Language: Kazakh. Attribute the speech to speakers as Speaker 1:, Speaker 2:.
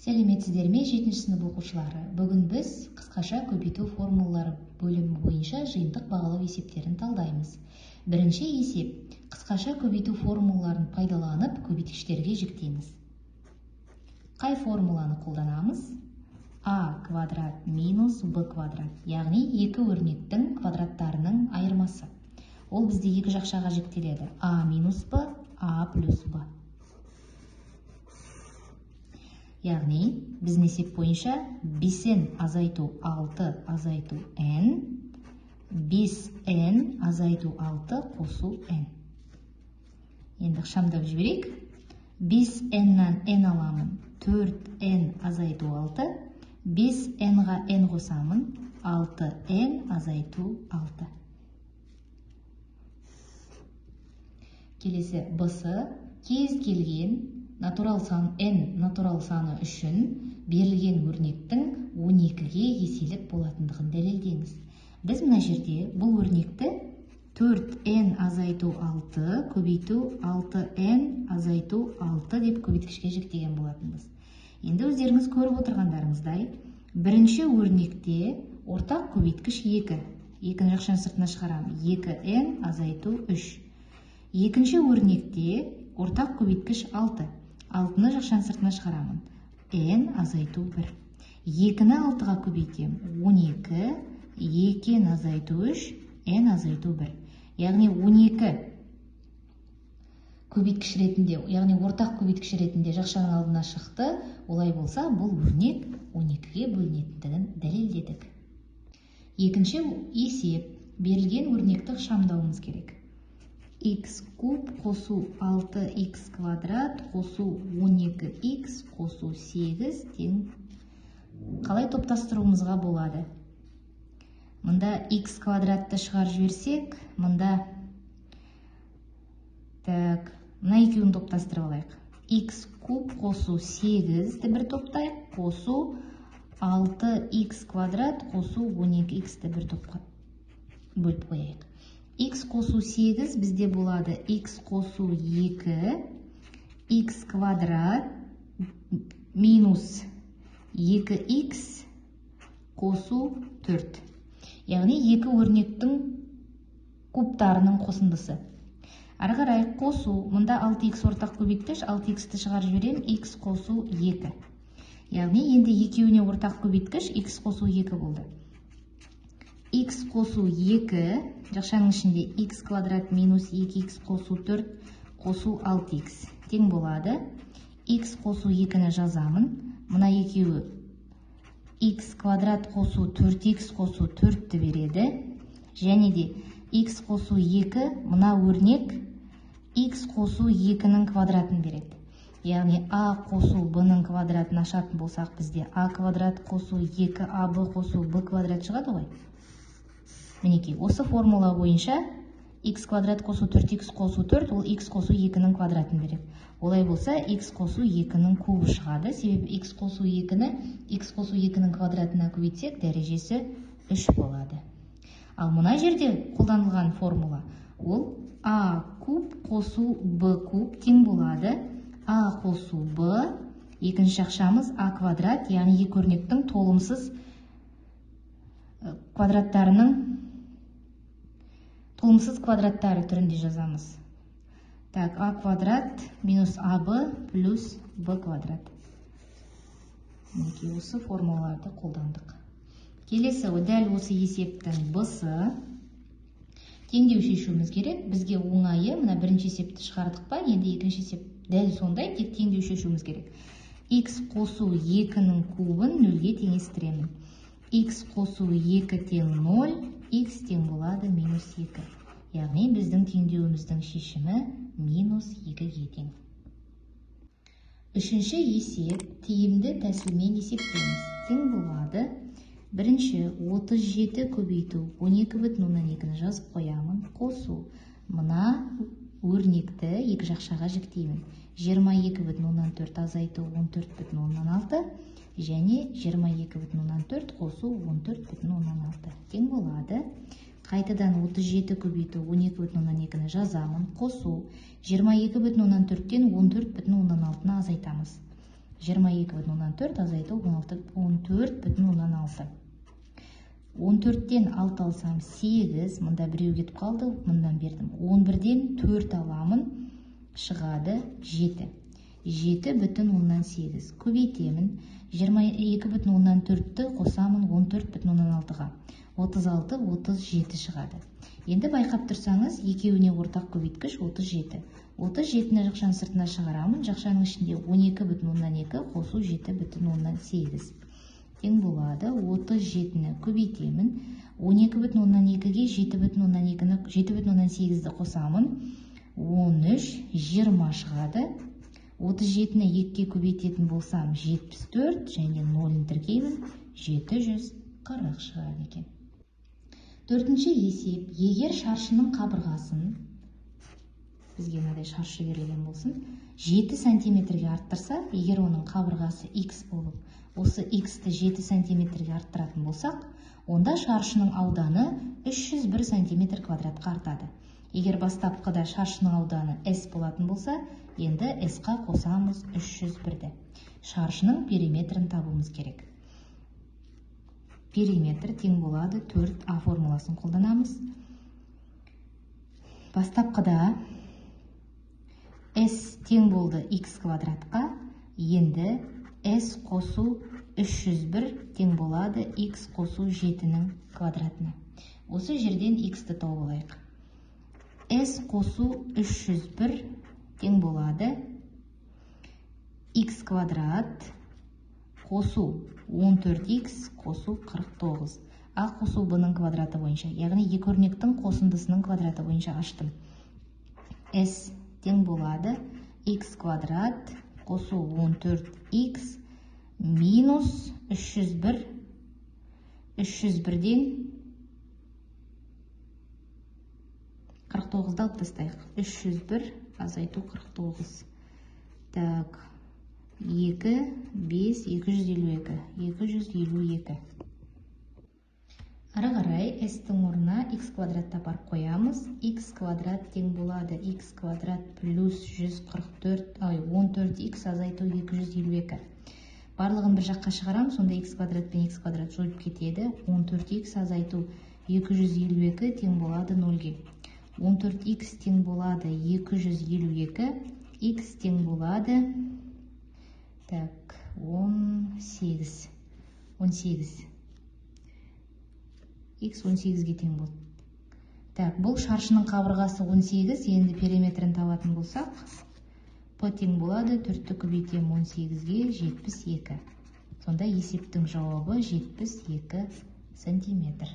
Speaker 1: Сәлеметсіздер ме 7-ші сынып оқушылары? Бүгін біз қысқаша көбейту формулалары бөлімі бойынша жиынтық бағалау есептерін талдаймыз. Бірінші есеп. Қысқаша көбейту формулаларын пайдаланып көбейткіштерге жіктейміз. Қай формуланы қолданамыз? А квадрат минус Б квадрат, яғни екі өрнектің квадраттарының айырмасы. Ол бізде екі жақшаға жіктеледі. А минус Б, А плюс Б. Яғни, біз есеп бойынша 5-н азайту 6 азайту n, 5n азайту 6 қосу n. Енді шамдап жіберейік. 5n-нан n аламын, 4n азайту 6, 5n-ға n қосамын, 6n азайту 6. Келесі бысы кез келген натурал сан n натурал саны үшін берілген өрнектің 12-ге еселік болатындығын дәлелдеңіз. Біз мына жерде бұл өрнекті 4n азайту 6 көбейту 6n азайту 6 деп көбейткішке жіктеген болатынбыз. Енді өздеріңіз көріп отырғандарыңыздай, бірінші өрнекте ортақ көбейткіш 2. Екінші жақшаны сыртына шығарамын. 2n азайту 3. Екінші өрнекте ортақ көбейткіш 6. 6-ны жақшаны сыртына шығарамын. n азайту 1. 2-ні 6-ға көбейтем. 12, 2n азайту 3, n азайту 1. Яғни 12 көбейткіш ретінде, яғни ортақ көбейткіш ретінде жақшаның алдына шықты. Олай болса, бұл өрнек 12-ге бөлінетіндігін дәлелдедік. Екінші есеп. Берілген өрнекті шамдауымыз керек. X куб қосу 6x квадрат қосу 12x қосу 8 тең. Қалай топтастыруымызға болады? Мұнда x квадратты шығарып жіберсек, мұнда мына екеуін топтастырып алайық. X куб қосу 8-ді бір топтайық, қосу 6x квадрат қосу 12x-ді бір топқа бөліп қояйық. X қосу 8 бізде болады x қосу 2, x квадрат минус 2x қосу 4. Яғни екі өрнектің кубтарының қосындысы. Ары қарай қосу, мұнда 6x ортақ көбейткіш, 6x-ті шығарып жіберем, x қосу 2. Яғни енді екеуіне ортақ көбейткіш x қосу 2 болды. X қосу 2, жақшаның ішінде x квадрат минус 2x қосу 4 қосу 6x тең болады. X қосу 2-ні жазамын. Мұна екеуі x квадрат қосу 4x қосу 4-ті береді. Және де x қосу 2, мұна өрнек x қосу 2-нің квадратын береді. Яғни a қосу b-нің квадратын ашатын болсақ, бізде a квадрат қосу 2ab қосу b квадрат шығады ғой. Мінекей, осы формула бойынша x квадрат қосу 4x қосу 4, ол x қосу 2-нің квадратын береді. Олай болса, x қосу 2-нің кубы шығады. Себебі x қосу 2-нің квадратына көбейтсек, дәрежесі 3 болады. Ал мұна жерде қолданылған формула, ол a куб қосу b куб тең болады. a қосу b, екінші жақшамыз a квадрат, яғни екі өрнектің толымсыз квадраттары түрінде жазамыз. Так, a квадрат минус ab плюс b квадрат. Мінекей, осы формулаларды қолдандық. Келесі, дәл осы есептің бысы теңдеу шешуіміз керек. Бізге оңайы, мына бірінші есепті шығардық па, енді екінші есеп дәл сондай, тек теңдеу шешуіміз керек. X қосу 2-нің кубын 0-ге теңестіремін. X қосу 2 тең 0, x тең болады минус 2. Яғни біздің теңдеуіміздің шешімі минус 2-ге тең. Үшінші есеп тиімді тәсілмен есептейміз. Тең болады. Бірінші 37 көбейту 12,2-ні жазып қоямын. Қосу. Мұна өрнекті екі жақшаға жіктеймін. 22,4 азайту 14,6 және 22,4 қосу 14,6 тең болады. Қайтадан 37 көбейту 12,2-ні жазамын. Қосу 22,4-тен 14,6-ны азайтамыз. 22,4 азайту 14,6. 14-тен 6 алсам 8, мұнда біреу кетіп қалды, мұндан бердім. 11-ден 4 аламын, шығады 7. 7,8. Көбейтемін. 22,4-ті қосамын 14,6-ға. 36, 37 шығады. Енді байқап тұрсаңыз, екеуіне ортақ көбейткіш 37. 37-ні жақшаның сыртына шығарамын. Жақшаның ішінде 12,2 қосу 7,8. Тең болады. 37-ні көбейтемін. 12,2-ге 7,8-ді қосамын. 13, 20 шығады. 37-ні 2-ге көбейтетін болсам 74, және 0-ін тіркеймін. 740 шығады екен. Төртінші есеп. Егер шаршының қабырғасын, бізге мынадай шаршы берілген болсын, 7 сантиметрге арттырса, егер оның қабырғасы x болып, осы x-ті 7 сантиметрге арттыратын болсақ, онда шаршының ауданы 301 сантиметр квадратқа артады. Егер бастапқыда шаршының ауданы s болатын болса, енді s-қа қосамыз 301-ді. Шаршының периметрін табуымыз керек. Периметр тең болады 4a формуласын қолданамыз. Бастапқыда s тең болды x квадратқа, енді s қосу 301 тең болады x қосу 7-нің квадратына. Осы жерден x-ті тауып алайық. s қосу 301 тең болады x квадрат қосу 14x қосу 49. А қосу b-ның квадраты бойынша, яғни екі өрнектің қосындысының квадраты бойынша аштым. S тең болады x квадрат қосу 14x минус 301. 301-ден 49-ды алып тастайық. 301 азайту 49. Так, 2, 5, 252. 252. Ары қарай s-тің орнына x квадратта барып қоямыз. x квадрат тең болады x квадрат плюс 14x азайту 252. Барлығын бір жаққа шығарам, сонда x квадрат пен x квадрат жойып кетеді. 14x азайту 252 тең болады 0-ге. 14x тең болады 252, x тең болады 18. X 18-ге тең болды. Так, бұл шаршының қабырғасы 18, енді периметрін табатын болсақ, p тең болады 4-ті көбейтем 18-ге 72. Сонда есептің жауабы 72 сантиметр.